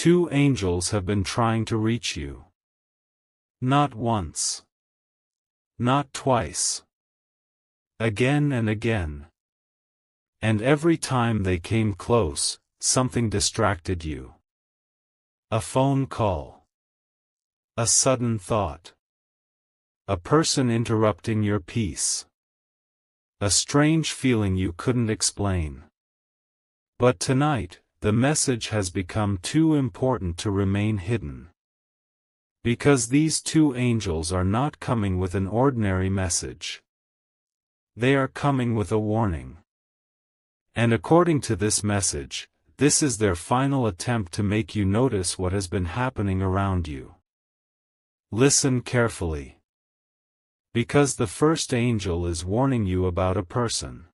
Two angels have been trying to reach you. Not once. Not twice. Again and again. And every time they came close, something distracted you. A phone call. A sudden thought. A person interrupting your peace. A strange feeling you couldn't explain. But tonight, the message has become too important to remain hidden. Because these two angels are not coming with an ordinary message. They are coming with a warning. And according to this message, this is their final attempt to make you notice what has been happening around you. Listen carefully. Because the first angel is warning you about a person.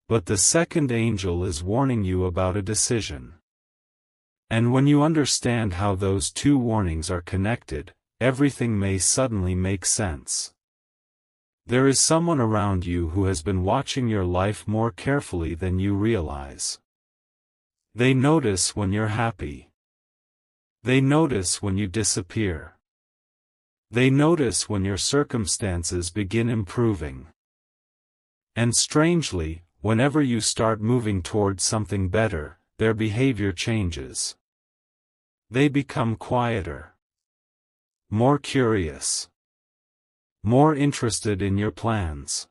But the second angel is warning you about a decision. And when you understand how those two warnings are connected, everything may suddenly make sense. There is someone around you who has been watching your life more carefully than you realize. They notice when you're happy. They notice when you disappear. They notice when your circumstances begin improving. And strangely, whenever you start moving towards something better, their behavior changes. They become quieter. More curious. More interested in your plans.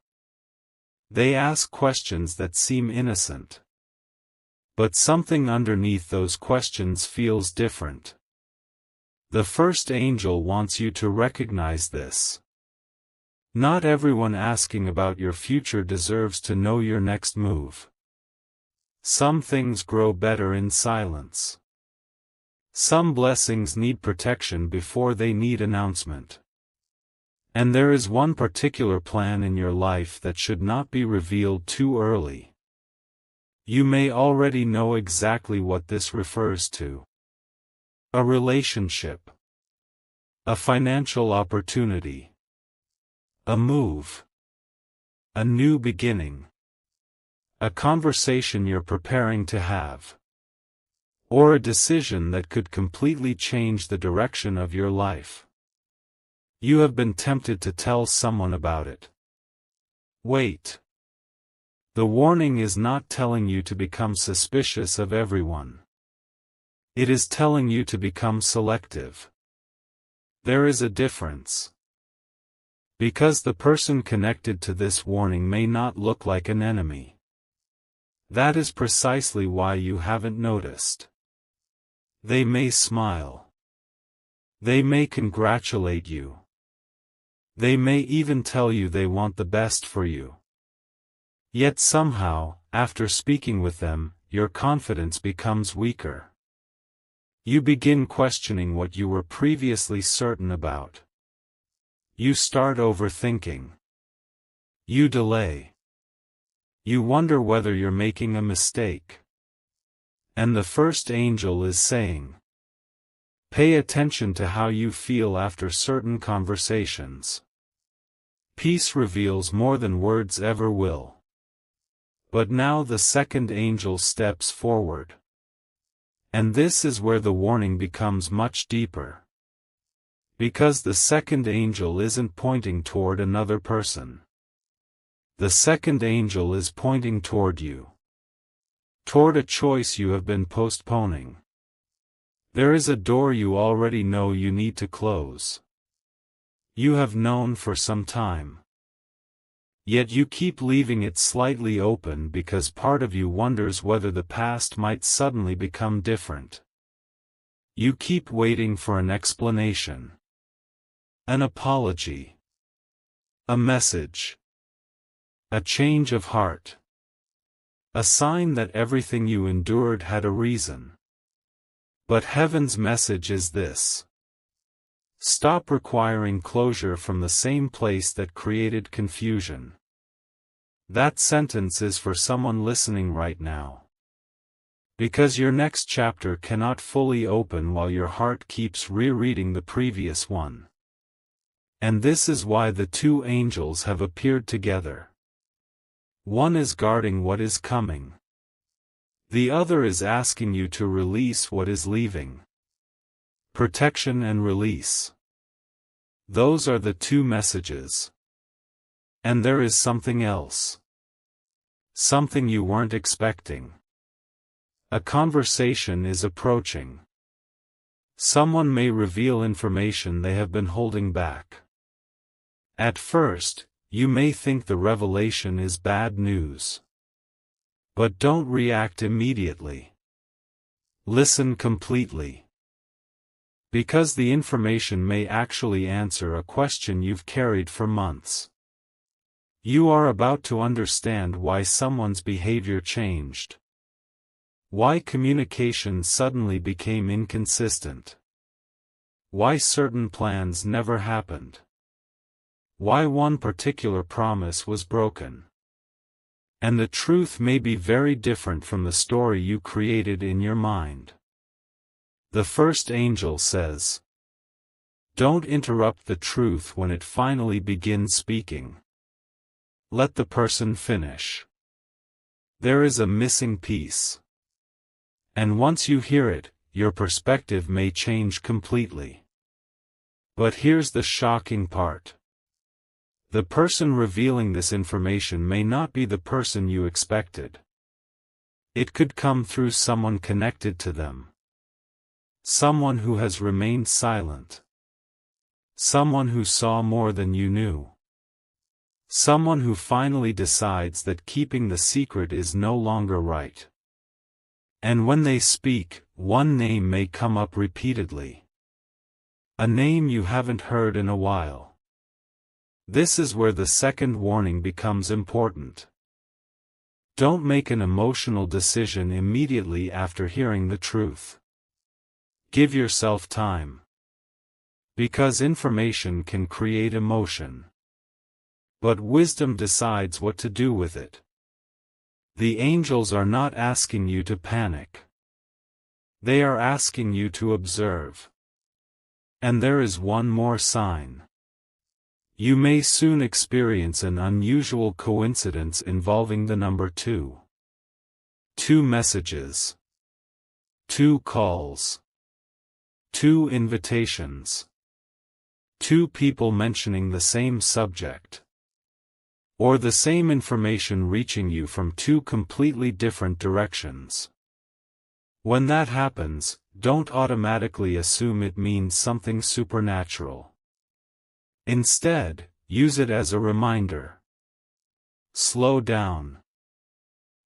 They ask questions that seem innocent. But something underneath those questions feels different. The first angel wants you to recognize this. Not everyone asking about your future deserves to know your next move. Some things grow better in silence. Some blessings need protection before they need announcement. And there is one particular plan in your life that should not be revealed too early. You may already know exactly what this refers to. A relationship. A financial opportunity. A move. A new beginning. A conversation you're preparing to have. Or a decision that could completely change the direction of your life. You have been tempted to tell someone about it. Wait. The warning is not telling you to become suspicious of everyone. It is telling you to become selective. There is a difference. Because the person connected to this warning may not look like an enemy. That is precisely why you haven't noticed. They may smile. They may congratulate you. They may even tell you they want the best for you. Yet somehow, after speaking with them, your confidence becomes weaker. You begin questioning what you were previously certain about. You start overthinking. You delay. You wonder whether you're making a mistake. And the first angel is saying, pay attention to how you feel after certain conversations. Peace reveals more than words ever will. But now the second angel steps forward. And this is where the warning becomes much deeper. Because the second angel isn't pointing toward another person. The second angel is pointing toward you. Toward a choice you have been postponing. There is a door you already know you need to close. You have known for some time. Yet you keep leaving it slightly open because part of you wonders whether the past might suddenly become different. You keep waiting for an explanation. An apology. A message. A change of heart. A sign that everything you endured had a reason. But heaven's message is this. Stop requiring closure from the same place that created confusion. That sentence is for someone listening right now. Because your next chapter cannot fully open while your heart keeps rereading the previous one. And this is why the two angels have appeared together. One is guarding what is coming. The other is asking you to release what is leaving. Protection and release. Those are the two messages. And there is something else. Something you weren't expecting. A conversation is approaching. Someone may reveal information they have been holding back. At first, you may think the revelation is bad news. But don't react immediately. Listen completely. Because the information may actually answer a question you've carried for months. You are about to understand why someone's behavior changed. Why communication suddenly became inconsistent. Why certain plans never happened. Why one particular promise was broken. And the truth may be very different from the story you created in your mind. The first angel says, don't interrupt the truth when it finally begins speaking. Let the person finish. There is a missing piece. And once you hear it, your perspective may change completely. But here's the shocking part. The person revealing this information may not be the person you expected. It could come through someone connected to them. Someone who has remained silent. Someone who saw more than you knew. Someone who finally decides that keeping the secret is no longer right. And when they speak, one name may come up repeatedly. A name you haven't heard in a while. This is where the second warning becomes important. Don't make an emotional decision immediately after hearing the truth. Give yourself time. Because information can create emotion. But wisdom decides what to do with it. The angels are not asking you to panic. They are asking you to observe. And there is one more sign. You may soon experience an unusual coincidence involving the number 2. 2 messages. 2 calls. 2 invitations. 2 people mentioning the same subject. Or the same information reaching you from 2 completely different directions. When that happens, don't automatically assume it means something supernatural. Instead, use it as a reminder. Slow down.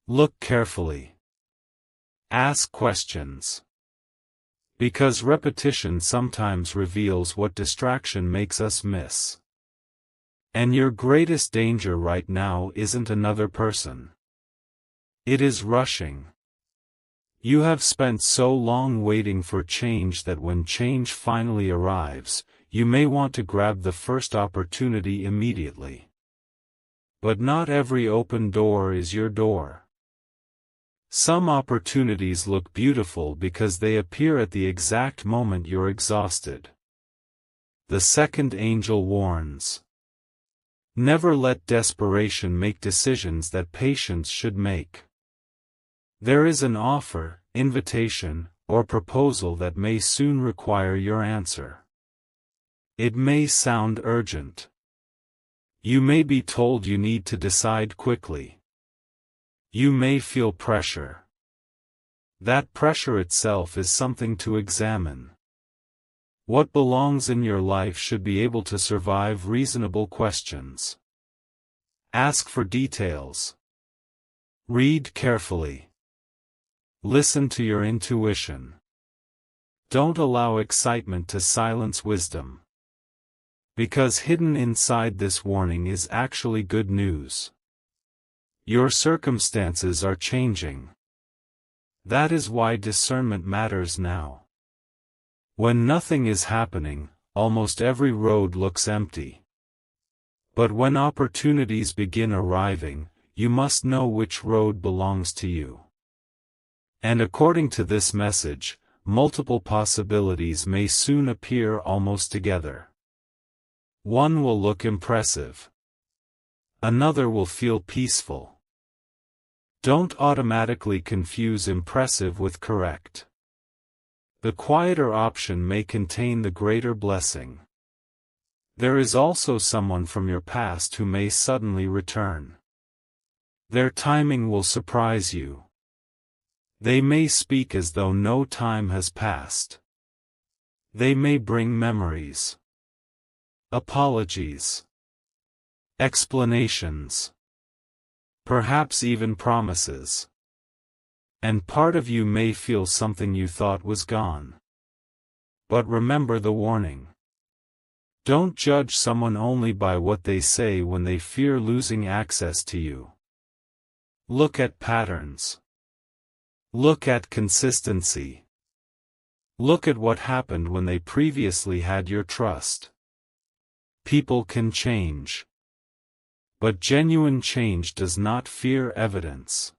Look carefully. Ask questions. Because repetition sometimes reveals what distraction makes us miss. And your greatest danger right now isn't another person. It is rushing. You have spent so long waiting for change that when change finally arrives, you may want to grab the first opportunity immediately. But not every open door is your door. Some opportunities look beautiful because they appear at the exact moment you're exhausted. The second angel warns. Never let desperation make decisions that patience should make. There is an offer, invitation, or proposal that may soon require your answer. It may sound urgent. You may be told you need to decide quickly. You may feel pressure. That pressure itself is something to examine. What belongs in your life should be able to survive reasonable questions. Ask for details. Read carefully. Listen to your intuition. Don't allow excitement to silence wisdom. Because hidden inside this warning is actually good news. Your circumstances are changing. That is why discernment matters now. When nothing is happening, almost every road looks empty. But when opportunities begin arriving, you must know which road belongs to you. And according to this message, multiple possibilities may soon appear almost together. One will look impressive. Another will feel peaceful. Don't automatically confuse impressive with correct. The quieter option may contain the greater blessing. There is also someone from your past who may suddenly return. Their timing will surprise you. They may speak as though no time has passed. They may bring memories, apologies, explanations, perhaps even promises. And part of you may feel something you thought was gone. But remember the warning. Don't judge someone only by what they say when they fear losing access to you. Look at patterns. Look at consistency. Look at what happened when they previously had your trust. People can change. But genuine change does not fear evidence.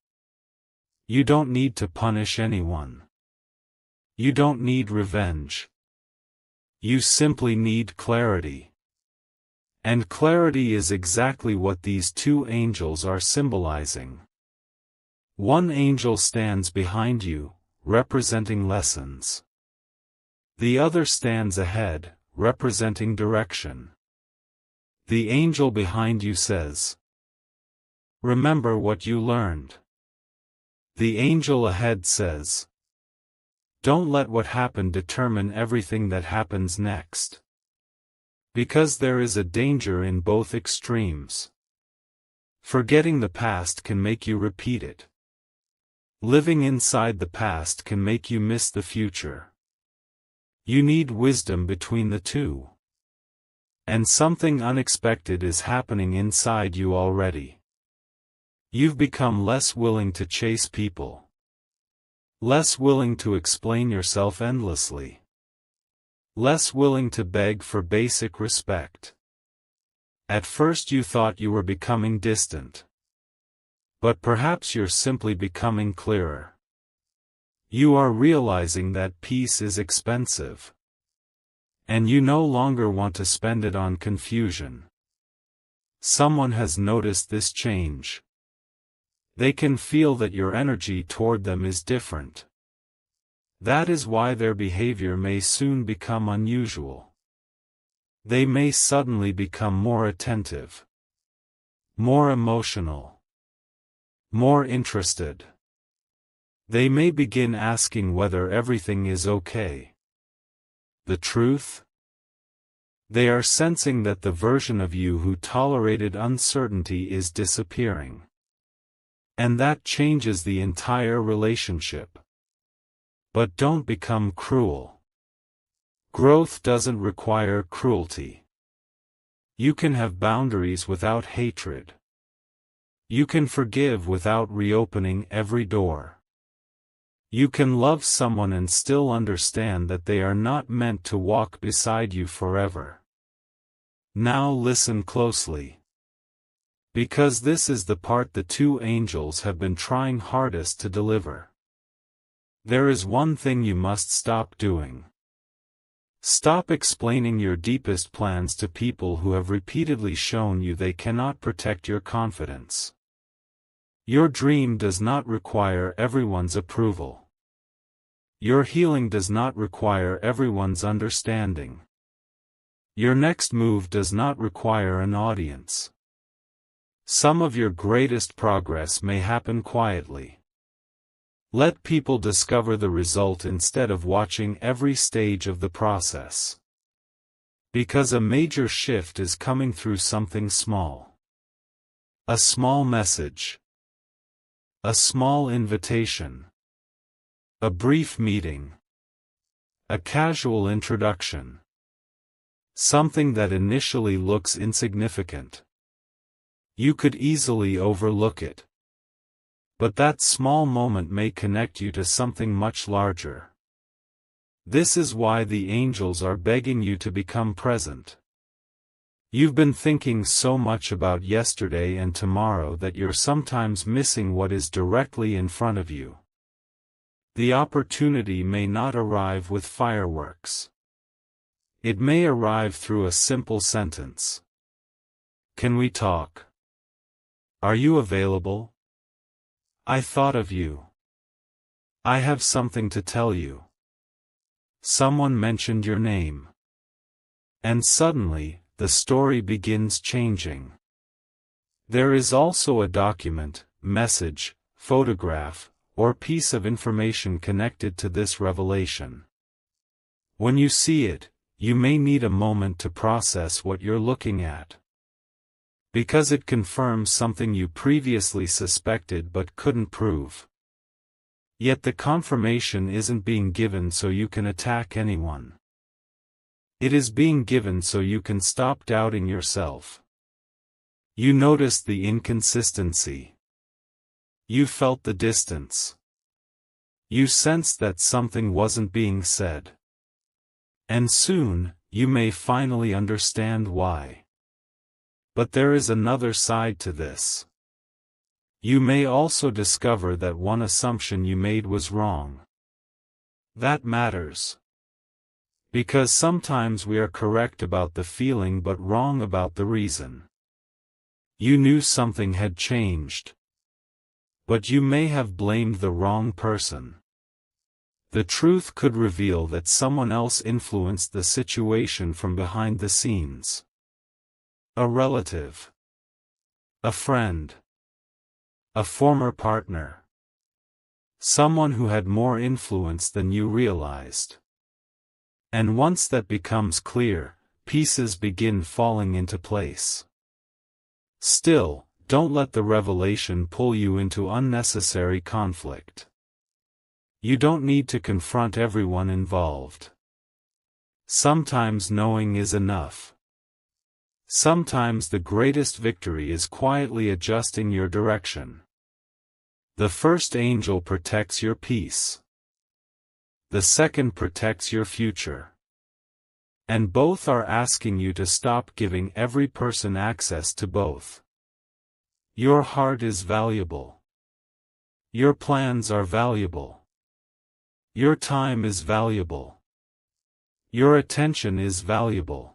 You don't need to punish anyone. You don't need revenge. You simply need clarity. And clarity is exactly what these two angels are symbolizing. One angel stands behind you, representing lessons. The other stands ahead, representing direction. The angel behind you says, "Remember what you learned." The angel ahead says, "Don't let what happened determine everything that happens next." Because there is a danger in both extremes. Forgetting the past can make you repeat it. Living inside the past can make you miss the future. You need wisdom between the two. And something unexpected is happening inside you already. You've become less willing to chase people. Less willing to explain yourself endlessly. Less willing to beg for basic respect. At first you thought you were becoming distant. But perhaps you're simply becoming clearer. You are realizing that peace is expensive. And you no longer want to spend it on confusion. Someone has noticed this change. They can feel that your energy toward them is different. That is why their behavior may soon become unusual. They may suddenly become more attentive, more emotional, more interested. They may begin asking whether everything is okay. The truth? They are sensing that the version of you who tolerated uncertainty is disappearing. And that changes the entire relationship. But don't become cruel. Growth doesn't require cruelty. You can have boundaries without hatred. You can forgive without reopening every door. You can love someone and still understand that they are not meant to walk beside you forever. Now listen closely. Because this is the part the two angels have been trying hardest to deliver. There is one thing you must stop doing. Stop explaining your deepest plans to people who have repeatedly shown you they cannot protect your confidence. Your dream does not require everyone's approval. Your healing does not require everyone's understanding. Your next move does not require an audience. Some of your greatest progress may happen quietly. Let people discover the result instead of watching every stage of the process. Because a major shift is coming through something small. A small message. A small invitation. A brief meeting. A casual introduction. Something that initially looks insignificant. You could easily overlook it. But that small moment may connect you to something much larger. This is why the angels are begging you to become present. You've been thinking so much about yesterday and tomorrow that you're sometimes missing what is directly in front of you. The opportunity may not arrive with fireworks. It may arrive through a simple sentence. Can we talk? Are you available? I thought of you. I have something to tell you. Someone mentioned your name. And suddenly, the story begins changing. There is also a document, message, photograph, or piece of information connected to this revelation. When you see it, you may need a moment to process what you're looking at. Because it confirms something you previously suspected but couldn't prove. Yet the confirmation isn't being given so you can attack anyone. It is being given so you can stop doubting yourself. You noticed the inconsistency. You felt the distance. You sensed that something wasn't being said. And soon, you may finally understand why. But there is another side to this. You may also discover that one assumption you made was wrong. That matters. Because sometimes we are correct about the feeling but wrong about the reason. You knew something had changed. But you may have blamed the wrong person. The truth could reveal that someone else influenced the situation from behind the scenes. A relative. A friend. A former partner. Someone who had more influence than you realized. And once that becomes clear, pieces begin falling into place. Still, don't let the revelation pull you into unnecessary conflict. You don't need to confront everyone involved. Sometimes knowing is enough. Sometimes the greatest victory is quietly adjusting your direction. The first angel protects your peace. The second protects your future. And both are asking you to stop giving every person access to both. Your heart is valuable. Your plans are valuable. Your time is valuable. Your attention is valuable.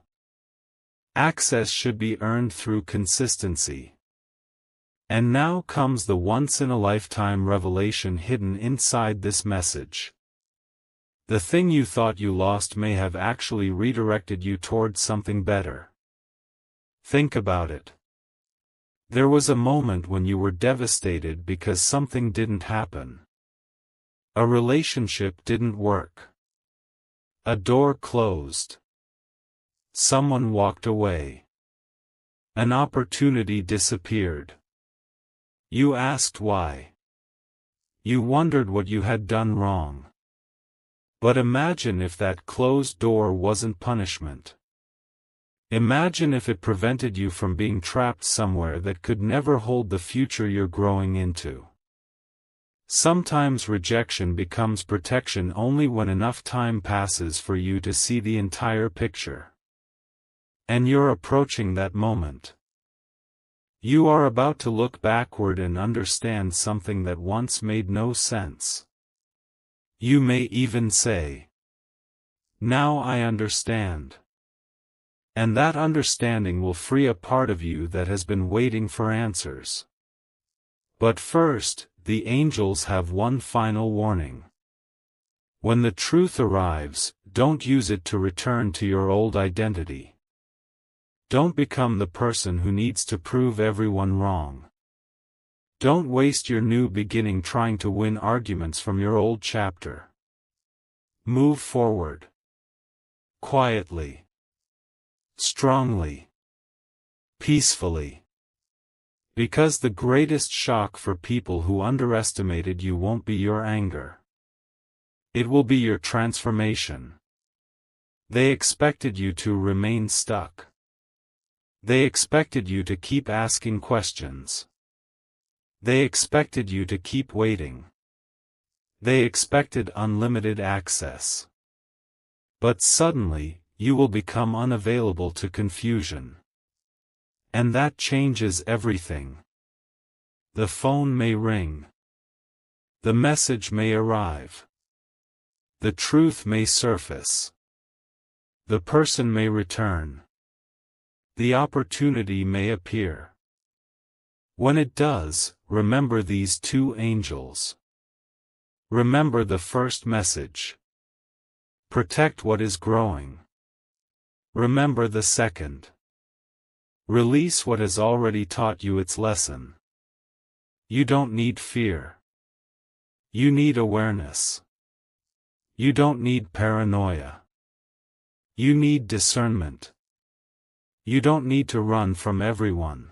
Access should be earned through consistency. And now comes the once-in-a-lifetime revelation hidden inside this message. The thing you thought you lost may have actually redirected you towards something better. Think about it. There was a moment when you were devastated because something didn't happen. A relationship didn't work. A door closed. Someone walked away. An opportunity disappeared. You asked why. You wondered what you had done wrong. But imagine if that closed door wasn't punishment. Imagine if it prevented you from being trapped somewhere that could never hold the future you're growing into. Sometimes rejection becomes protection only when enough time passes for you to see the entire picture. And you're approaching that moment. You are about to look backward and understand something that once made no sense. You may even say, "Now I understand." And that understanding will free a part of you that has been waiting for answers. But first, the angels have one final warning. When the truth arrives, don't use it to return to your old identity. Don't become the person who needs to prove everyone wrong. Don't waste your new beginning trying to win arguments from your old chapter. Move forward. Quietly. Strongly. Peacefully. Because the greatest shock for people who underestimated you won't be your anger. It will be your transformation. They expected you to remain stuck. They expected you to keep asking questions. They expected you to keep waiting. They expected unlimited access. But suddenly, you will become unavailable to confusion. And that changes everything. The phone may ring. The message may arrive. The truth may surface. The person may return. The opportunity may appear. When it does, remember these two angels. Remember the first message. Protect what is growing. Remember the second. Release what has already taught you its lesson. You don't need fear. You need awareness. You don't need paranoia. You need discernment. You don't need to run from everyone.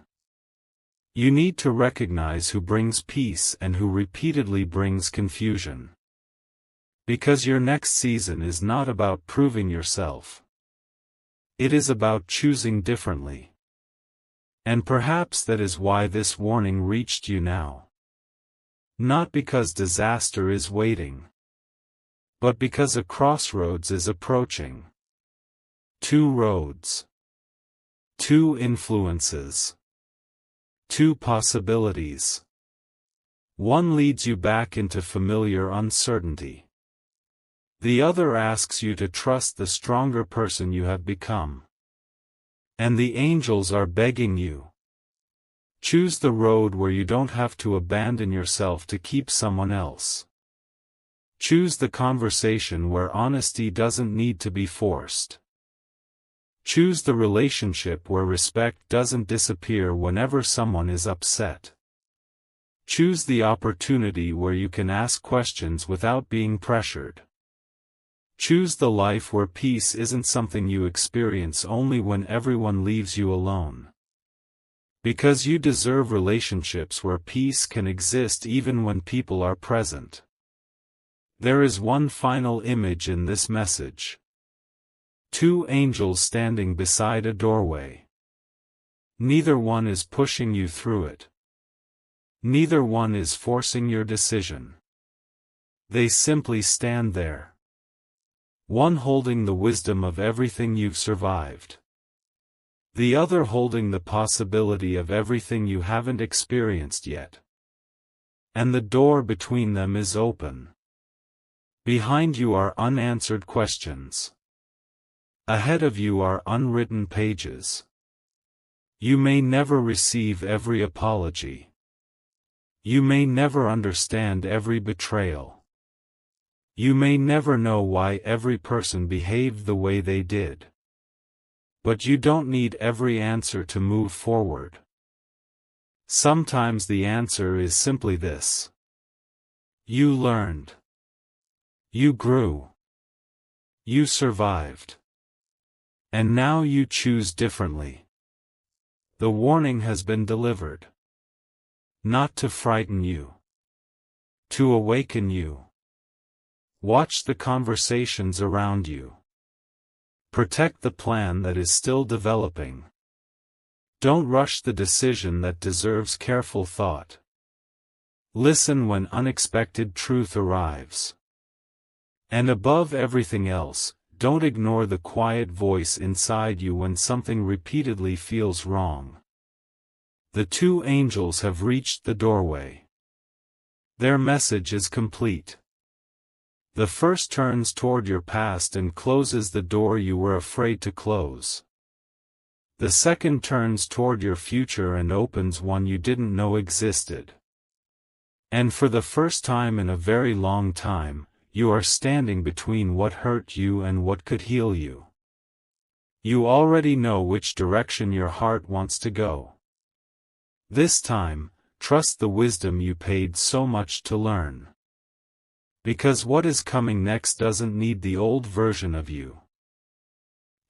You need to recognize who brings peace and who repeatedly brings confusion. Because your next season is not about proving yourself. It is about choosing differently. And perhaps that is why this warning reached you now. Not because disaster is waiting, but because a crossroads is approaching. Two roads. Two influences. Two possibilities. One leads you back into familiar uncertainty. The other asks you to trust the stronger person you have become. And the angels are begging you. Choose the road where you don't have to abandon yourself to keep someone else. Choose the conversation where honesty doesn't need to be forced. Choose the relationship where respect doesn't disappear whenever someone is upset. Choose the opportunity where you can ask questions without being pressured. Choose the life where peace isn't something you experience only when everyone leaves you alone. Because you deserve relationships where peace can exist even when people are present. There is one final image in this message. Two angels standing beside a doorway. Neither one is pushing you through it. Neither one is forcing your decision. They simply stand there. One holding the wisdom of everything you've survived. The other holding the possibility of everything you haven't experienced yet. And the door between them is open. Behind you are unanswered questions. Ahead of you are unwritten pages. You may never receive every apology. You may never understand every betrayal. You may never know why every person behaved the way they did. But you don't need every answer to move forward. Sometimes the answer is simply this. You learned. You grew. You survived. And now you choose differently. The warning has been delivered. Not to frighten you. To awaken you. Watch the conversations around you. Protect the plan that is still developing. Don't rush the decision that deserves careful thought. Listen when unexpected truth arrives. And above everything else, don't ignore the quiet voice inside you when something repeatedly feels wrong. The two angels have reached the doorway. Their message is complete. The first turns toward your past and closes the door you were afraid to close. The second turns toward your future and opens one you didn't know existed. And for the first time in a very long time, you are standing between what hurt you and what could heal you. You already know which direction your heart wants to go. This time, trust the wisdom you paid so much to learn. Because what is coming next doesn't need the old version of you.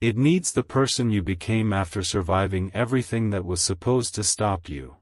It needs the person you became after surviving everything that was supposed to stop you.